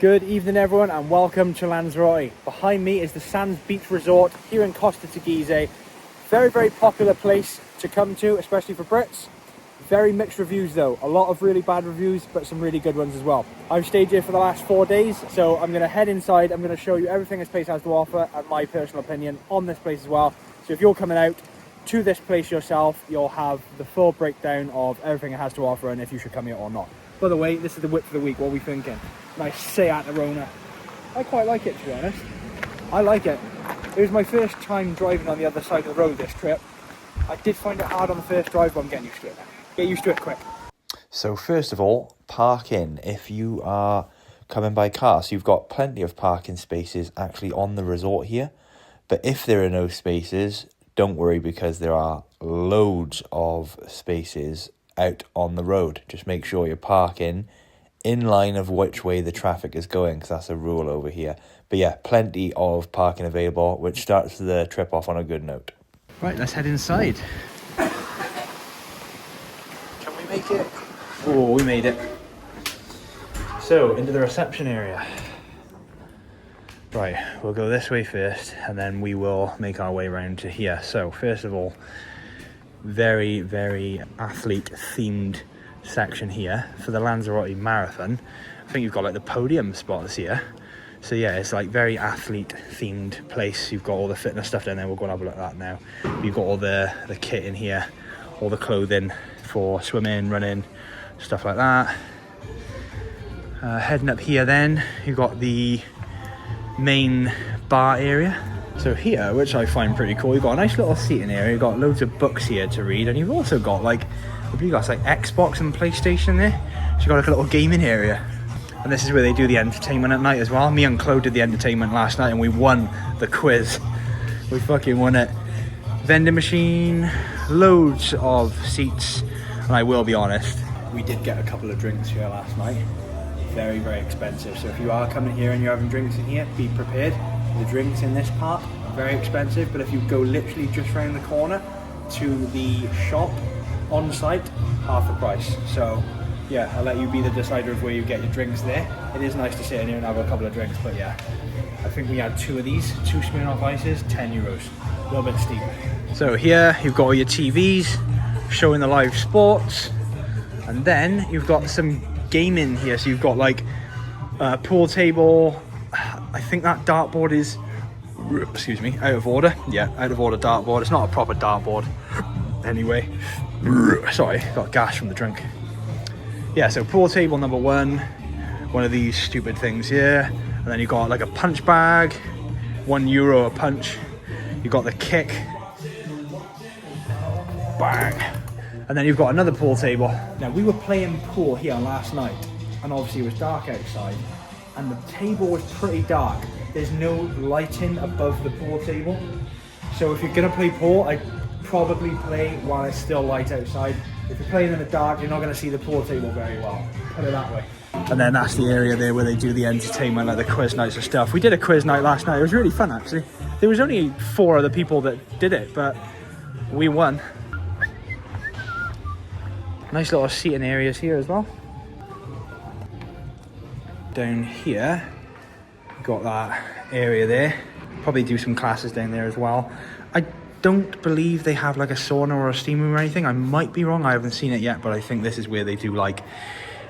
Good evening everyone and welcome to Lanzarote. Behind me is the Sands Beach Resort here in Costa Teguise. Very popular place to come to, especially for Brits. Very mixed reviews though, a lot of really bad reviews but some really good ones as well. I've stayed here for the last 4 days, so I'm going to head inside. I'm going to show you everything this place has to offer and my personal opinion on this place as well. So if you're coming out to this place yourself, you'll have the full breakdown of everything it has to offer and if you should come here or not. By the way, this is the whip for the week. What are we thinking? Nice Seat Arona. I quite like it, to be honest. I like it. It was my first time driving on the other side of the road this trip. I did find it hard on the first drive, but I'm getting used to it now. Get used to it quick. So first of all, parking. If you are coming by car, so you've got plenty of parking spaces actually on the resort here. But if there are no spaces, don't worry because there are loads of spaces out on the road. Just make sure you're parking in line of which way the traffic is going, because that's a rule over here. But yeah, plenty of parking available, which starts the trip off on a good note. Right, let's head inside. Can we make it? Oh, we made it. So, into the reception area. Right, we'll go this way first, and then we will make our way around to here. So, first of all, very athlete themed section here for the Lanzarote Marathon. I think you've got like the podium spots here. So yeah, it's like very athlete themed place. You've got all the fitness stuff down there. We'll go and have a look at that now. You've got all the kit in here, all the clothing for swimming, running, stuff like that. Heading up here then, you've got the main bar area. So here, which I find pretty cool, you've got a nice little seating area. You've got loads of books here to read, and you've also got like, I believe that's like Xbox and PlayStation there. So you've got like a little gaming area. And this is where they do the entertainment at night as well. Me and Chloe did the entertainment last night and we won the quiz. We fucking won it. Vending machine, loads of seats. And I will be honest, we did get a couple of drinks here last night. Very expensive. So if you are coming here and you're having drinks in here, be prepared. The drinks in this part are very expensive, but if you go literally just around the corner to the shop Onsite, half the price. So yeah, I'll let you be the decider of where you get your drinks there. It is nice to sit in here and have a couple of drinks, but yeah, I think we had 2 of these, 2 Smirnoff Ices, €10. A little bit steep. So here you've got all your TVs showing the live sports, and then you've got some gaming here. So you've got like a pool table. I think that dartboard is, excuse me, out of order. Yeah, out of order dartboard. It's not a proper dartboard. Anyway, sorry, got gas from the drink. Yeah, so pool table number 1, one of these stupid things here, and then you've got like a punch bag, €1 a punch. You've got the kick, bang, and then you've got another pool table. Now we were playing pool here last night, and obviously it was dark outside, and the table was pretty dark. There's no lighting above the pool table, so if you're gonna play pool, I'd probably play while it's still light outside. If you're playing in the dark, you're not going to see the pool table very well. Put it that way. And then that's the area there where they do the entertainment, like the quiz nights and stuff. We did a quiz night last night. It was really fun, actually. There was only 4 other people that did it, but we won. Nice little seating areas here as well. Down here, got that area there. Probably do some classes down there as well. I don't believe they have like a sauna or a steam room or anything. I might be wrong, I haven't seen it yet, but I think this is where they do like,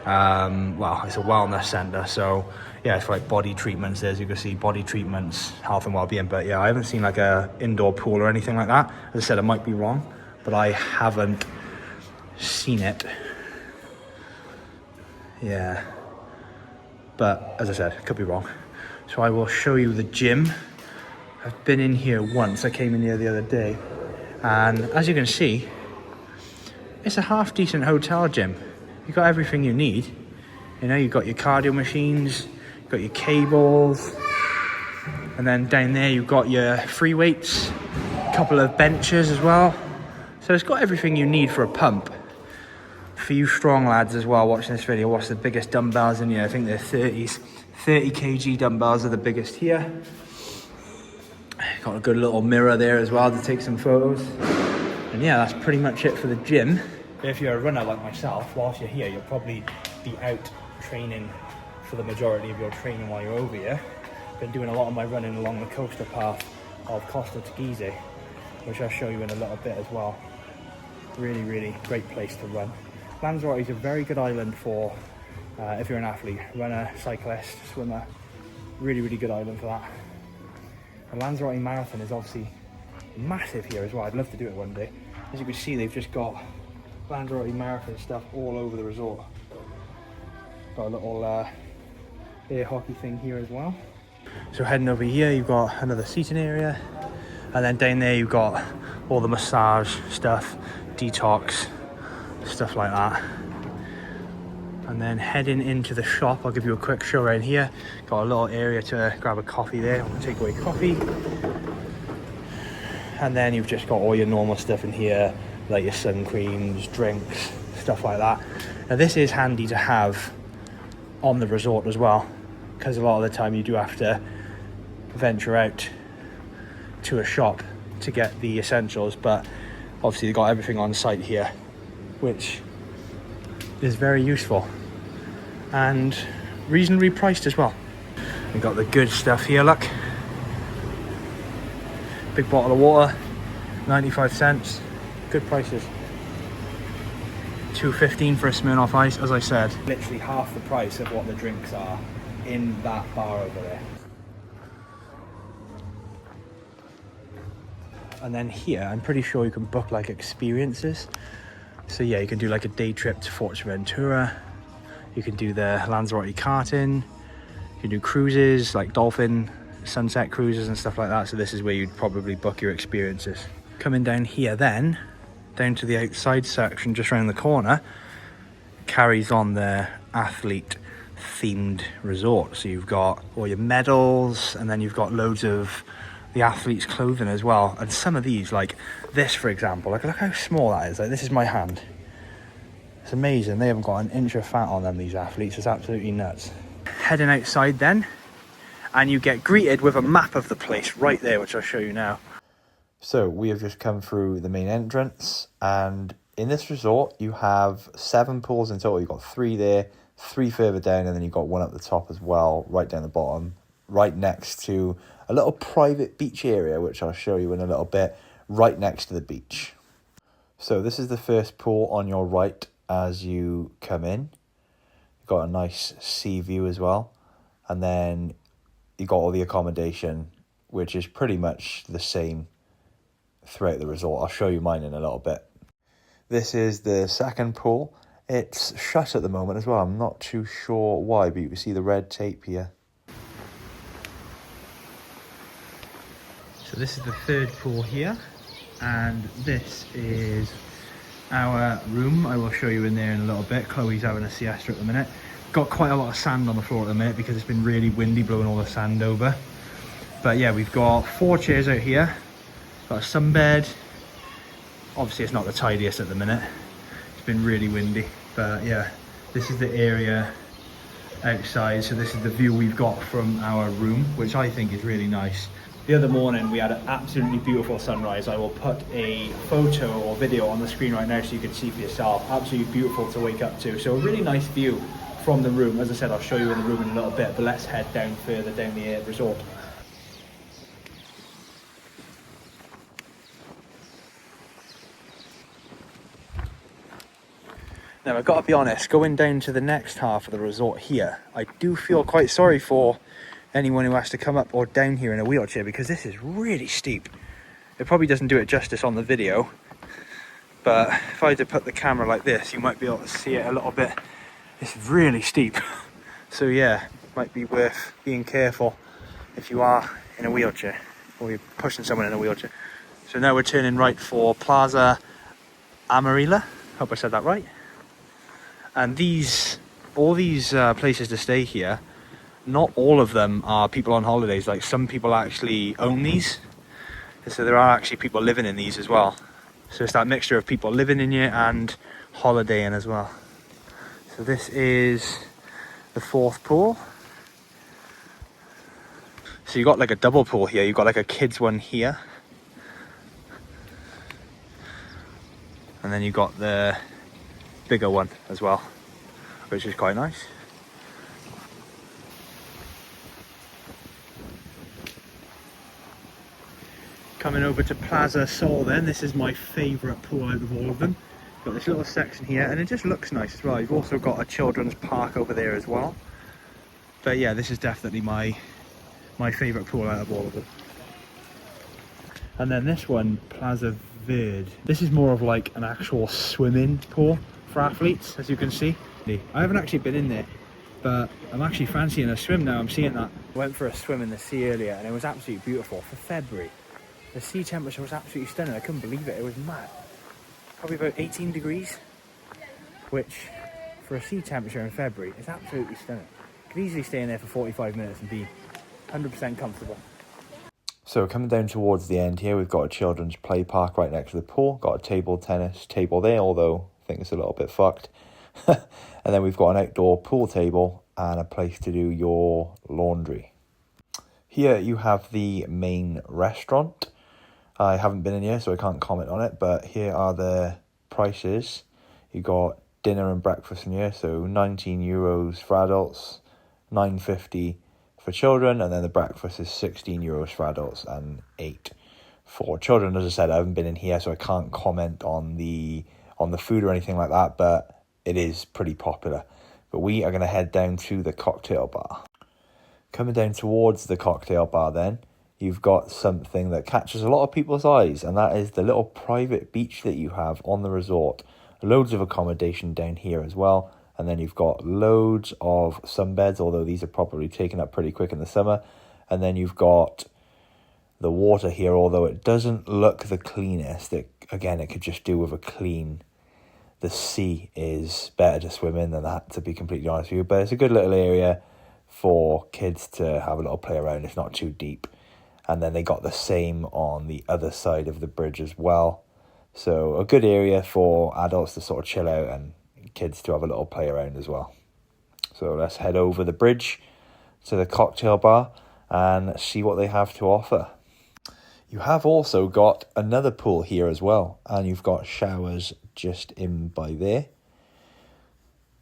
well, it's a wellness center. So yeah, it's for like body treatments. There's, you can see body treatments, health and well-being. But yeah, I haven't seen like a indoor pool or anything like that. As I said, I might be wrong, but I haven't seen it. Yeah, but as I said, could be wrong. So I will show you the gym. I've been in here once. I came in here the other day, and as you can see, it's a half decent hotel gym. You've got everything you need. You know, you've got your cardio machines, you've got your cables, and then down there you've got your free weights, a couple of benches as well. So it's got everything you need for a pump. For you strong lads as well watching this video, what's the biggest dumbbells in here? I think they're 30 kg dumbbells are the biggest here. Got a good little mirror there as well to take some photos. And yeah, that's pretty much it for the gym. If you're a runner like myself, whilst you're here, you'll probably be out training for the majority of your training while you're over here. Been doing a lot of my running along the coastal path of Costa Teguise, which I'll show you in a little bit as well. Really, really great place to run. Lanzarote is a very good island for if you're an athlete, runner, cyclist, swimmer. Really, really good island for that. The Lanzarote Marathon is obviously massive here as well. I'd love to do it one day. As you can see, they've just got Lanzarote Marathon stuff all over the resort. Got a little air hockey thing here as well. So heading over here, you've got another seating area, and then down there you've got all the massage stuff, detox, stuff like that. And then heading into the shop, I'll give you a quick show around here. Got a little area to grab a coffee there, take away coffee. And then you've just got all your normal stuff in here, like your sun creams, drinks, stuff like that. Now this is handy to have on the resort as well, because a lot of the time you do have to venture out to a shop to get the essentials, but obviously they've got everything on site here, which is very useful and reasonably priced as well. We've got the good stuff here, look. Big bottle of water, 95 cents, good prices. $2.15 for a Smirnoff Ice, as I said. Literally half the price of what the drinks are in that bar over there. And then here, I'm pretty sure you can book like experiences. So yeah, you can do like a day trip to Fuerteventura. You can do the Lanzarote karting. You can do cruises like dolphin, sunset cruises and stuff like that. So this is where you'd probably book your experiences. Coming down here then, down to the outside section just around the corner, carries on the athlete themed resort. So you've got all your medals, and then you've got loads of the athlete's clothing as well. And some of these, like this for example, like look how small that is. Like this is my hand. It's amazing. They haven't got an inch of fat on them, these athletes. It's absolutely nuts. Heading outside then, and you get greeted with a map of the place right there, which I'll show you now. So we have just come through the main entrance, and in this resort you have 7 pools in total. You've got 3 there, 3 further down, and then you've got 1 at the top as well, right down the bottom, right next to a little private beach area, which I'll show you in a little bit, right next to the beach. So this is the first pool on your right as you come in. You've got a nice sea view as well, and then you've got all the accommodation, which is pretty much the same throughout the resort. I'll show you mine in a little bit. This is the second pool. It's shut at the moment as well. I'm not too sure why, but you can see the red tape here. So this is the third pool here, and this is our room. I will show you in there in a little bit. Chloe's having a siesta at the minute. Got quite a lot of sand on the floor at the minute because it's been really windy, blowing all the sand over. But yeah, we've got 4 chairs out here. Got a sunbed. Obviously it's not the tidiest at the minute. It's been really windy, but yeah, this is the area outside. So this is the view we've got from our room, which I think is really nice. The other morning we had an absolutely beautiful sunrise. I will put a photo or video on the screen right now so you can see for yourself. Absolutely beautiful to wake up to. So a really nice view from the room. As I said, I'll show you in the room in a little bit, but let's head down further down the resort. Now I've got to be honest, going down to the next half of the resort here, I do feel quite sorry for anyone who has to come up or down here in a wheelchair, because this is really steep. It probably doesn't do it justice on the video, but if I had to put the camera like this, you might be able to see it a little bit. It's really steep. So yeah, might be worth being careful if you are in a wheelchair or you're pushing someone in a wheelchair. So now we're turning right for Plaza Amarilla. Hope I said that right. And all these places to stay here, not all of them are people on holidays. Like some people actually own these. So there are actually people living in these as well. So it's that mixture of people living in here and holidaying as well. So this is the 4th pool. So you got like a double pool here. You've got like a kids one here. And then you got the bigger one as well, which is quite nice. Coming over to Plaza Sol then, this is my favourite pool out of all of them. Got this little section here, and it just looks nice as well. You've also got a children's park over there as well. But yeah, this is definitely my favourite pool out of all of them. And then this one, Plaza Verde. This is more of like an actual swimming pool for athletes, as you can see. I haven't actually been in there, but I'm actually fancying a swim now. I'm seeing that. I went for a swim in the sea earlier, and it was absolutely beautiful for February. The sea temperature was absolutely stunning. I couldn't believe it. It was mad. Probably about 18 degrees, which for a sea temperature in February is absolutely stunning. Could easily stay in there for 45 minutes and be 100% comfortable. So coming down towards the end here, we've got a children's play park right next to the pool. Got a table tennis table there, although I think it's a little bit fucked. And then we've got an outdoor pool table and a place to do your laundry. Here you have the main restaurant. I haven't been in here, so I can't comment on it, but here are the prices. You got dinner and breakfast in here, so €19 for adults, €9.50 for children, and then the breakfast is €16 for adults and $8 for children. As I said, I haven't been in here, so I can't comment on the food or anything like that, but it is pretty popular. But we are going to head down to the cocktail bar. Coming down towards the cocktail bar then, you've got something that catches a lot of people's eyes, and that is the little private beach that you have on the resort. Loads of accommodation down here as well. And then you've got loads of sunbeds, although these are probably taken up pretty quick in the summer. And then you've got the water here, although it doesn't look the cleanest. Again, it could just do with a clean. The sea is better to swim in than that, to be completely honest with you. But it's a good little area for kids to have a little play around. It's not too deep. And then they got the same on the other side of the bridge as well. So a good area for adults to sort of chill out and kids to have a little play around as well. So let's head over the bridge to the cocktail bar and see what they have to offer. You have also got another pool here as well, and you've got showers just in by there.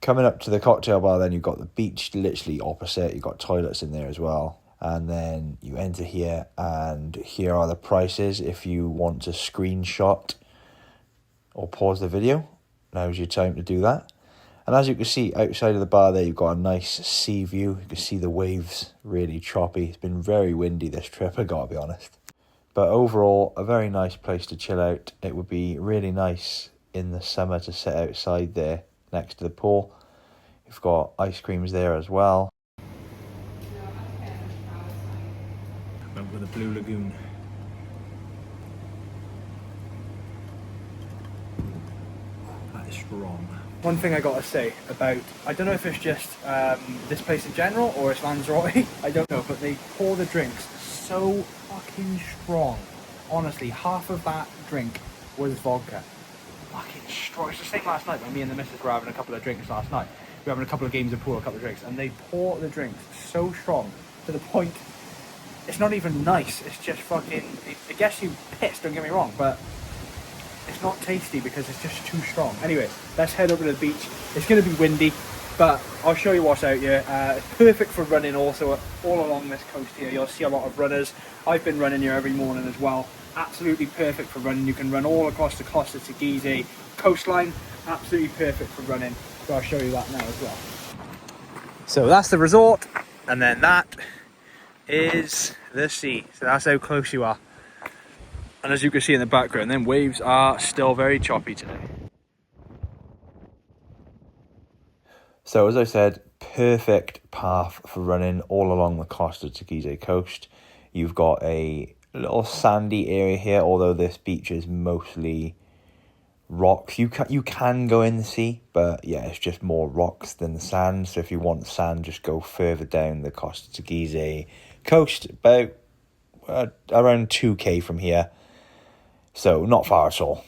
Coming up to the cocktail bar then, you've got the beach literally opposite. You've got toilets in there as well. And then you enter here, and here are the prices if you want to screenshot or pause the video. Now's your time to do that. And as you can see outside of the bar there, you've got a nice sea view. You can see the waves really choppy. It's been very windy this trip, I gotta be honest. But overall, a very nice place to chill out. It would be really nice in the summer to sit outside there next to the pool. You've got ice creams there as well. Went with the Blue Lagoon. That is strong. One thing I gotta say about, I don't know if it's just this place in general or it's Lanzarote, I don't know, but they pour the drinks so fucking strong. Honestly, half of that drink was vodka. Fucking strong. It's the same last night when me and the missus were having a couple of drinks last night. We were having a couple of games of pool, a couple of drinks, and they pour the drinks so strong to the point it's not even nice. It's just fucking, it gets you pissed, don't get me wrong, but it's not tasty because it's just too strong. Anyway, let's head over to the beach. It's going to be windy, but I'll show you what's out here. It's perfect for running also all along this coast here. You'll see a lot of runners. I've been running here every morning as well. Absolutely perfect for running. You can run all across the Costa Teguise coastline. Absolutely perfect for running. So I'll show you that now as well. So that's the resort, and then that is the sea. So that's how close you are. And as you can see in the background, then waves are still very choppy today. So as I said, perfect path for running all along the Costa Teguise coast. You've got a little sandy area here, although this beach is mostly rocks. You can go in the sea, but yeah, it's just more rocks than the sand. So if you want sand, just go further down the Costa Teguise coast, about around 2k from here. So not far at all.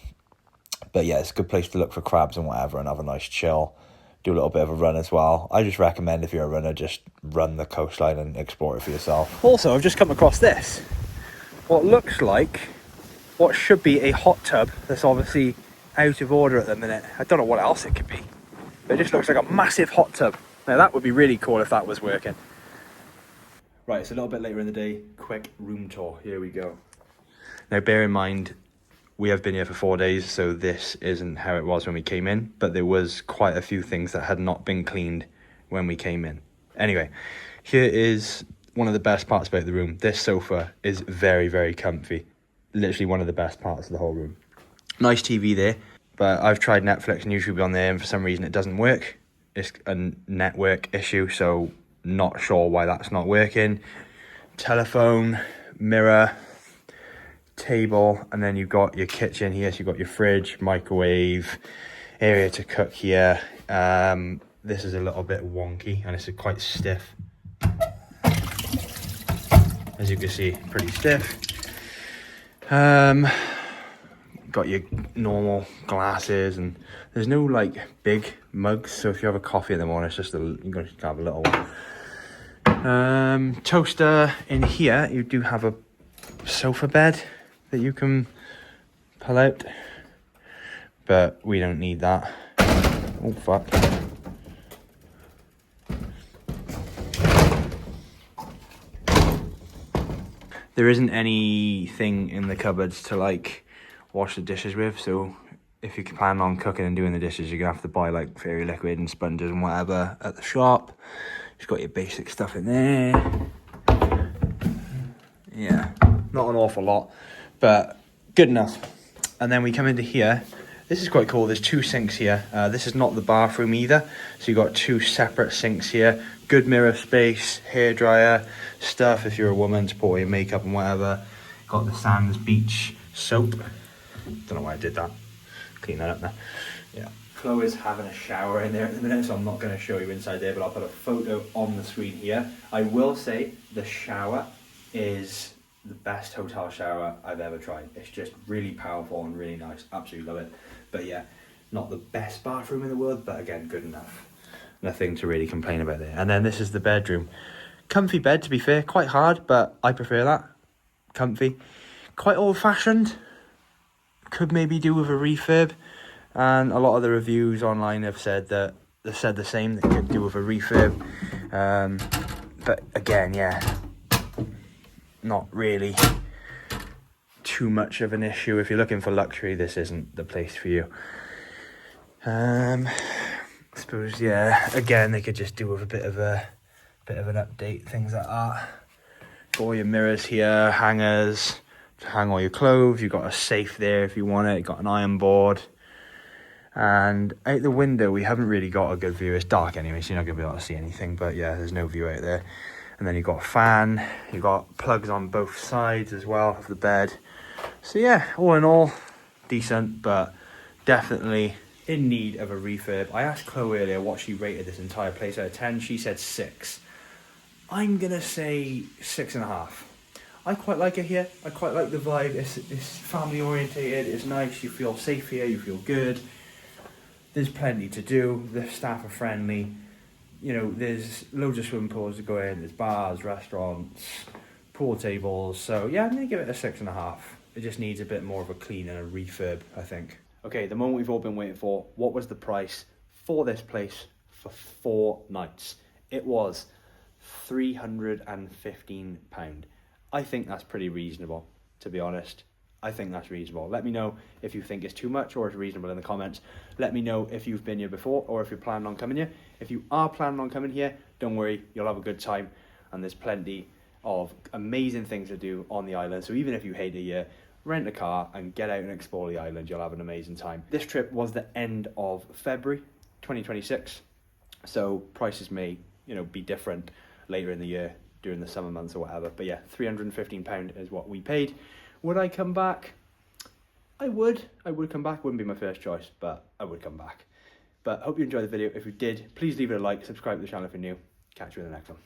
But yeah, it's a good place to look for crabs and whatever and have a nice chill. Do a little bit of a run as well. I just recommend if you're a runner, just run the coastline and explore it for yourself. Also, I've just come across this. What looks like what should be a hot tub that's obviously out of order at the minute. I don't know what else it could be. But it just looks like a massive hot tub. Now that would be really cool if that was working. Right, it's a little bit later in the day. Quick room tour. Here we go. Now, bear in mind, we have been here for 4 days, so this isn't how it was when we came in, but there was quite a few things that had not been cleaned when we came in. Anyway, here is one of the best parts about the room. This sofa is very, very comfy. Literally one of the best parts of the whole room. Nice TV there, but I've tried Netflix and YouTube on there, and for some reason it doesn't work. It's a network issue, so not sure why that's not working. Telephone, mirror, table, and then you've got your kitchen here. So you've got your fridge, microwave, area to cook here. This is a little bit wonky and it's quite stiff. As you can see, pretty stiff. Got your normal glasses, and there's no like big mugs, so if you have a coffee in the morning, it's just you're gonna have a little one. Toaster in here. You do have a sofa bed that you can pull out, but we don't need that. Oh fuck. There isn't anything in the cupboards to like wash the dishes with, so if you plan on cooking and doing the dishes, you're gonna have to buy like fairy liquid and sponges and whatever at the shop. Just got your basic stuff in there. Yeah, not an awful lot, but good enough. And then we come into here. This is quite cool. There's 2 sinks here. This is not the bathroom either, so you've got 2 separate sinks here. Good mirror space, hairdryer, stuff if you're a woman to put all your makeup and whatever. Got the Sands Beach soap. Don't know why I did that. Clean that up now. Yeah. Chloe's having a shower in there at the minute, so I'm not going to show you inside there, but I'll put a photo on the screen here. I will say the shower is the best hotel shower I've ever tried. It's just really powerful and really nice. Absolutely love it. But yeah, not the best bathroom in the world, but again, good enough. Nothing to really complain about there. And then this is the bedroom. Comfy bed, to be fair. Quite hard, but I prefer that. Comfy. Quite old-fashioned. Could maybe do with a refurb. And a lot of the reviews online have said that they've said the same. They could do with a refurb. But again, yeah, not really too much of an issue. If you're looking for luxury, this isn't the place for you. I suppose, yeah, again, they could just do with a bit of an update, things like that. Got all your mirrors here, hangers to hang all your clothes. You've got a safe there if you want it. You've got an iron board. And out the window, we haven't really got a good view. It's dark anyway, so you're not going to be able to see anything. But yeah, there's no view out there. And then you've got a fan. You've got plugs on both sides as well of the bed. So yeah, all in all, decent, but definitely in need of a refurb. I asked Chloe earlier what she rated this entire place out of 10. She said 6. I'm going to say 6.5. I quite like it here. I quite like the vibe. It's family orientated. It's nice. You feel safe here. You feel good. There's plenty to do. The staff are friendly. You know, there's loads of swimming pools to go in. There's bars, restaurants, pool tables. So yeah, I'm going to give it a 6.5. It just needs a bit more of a clean and a refurb, I think. Okay, the moment we've all been waiting for. What was the price for this place for 4 nights? It was £315. I think that's pretty reasonable, to be honest. I think that's reasonable. Let me know if you think it's too much or it's reasonable in the comments. Let me know if you've been here before or if you're planning on coming here. If you are planning on coming here, don't worry, you'll have a good time. And there's plenty of amazing things to do on the island. So even if you hate it here, rent a car and get out and explore the island. You'll have an amazing time. This trip was the end of February 2026. So prices may, be different later in the year during the summer months or whatever. But yeah, £315 is what we paid. Would I come back? I would come back. Wouldn't be my first choice, but I would come back. But hope you enjoyed the video. If you did, please leave it a like, subscribe to the channel if you're new. Catch you in the next one.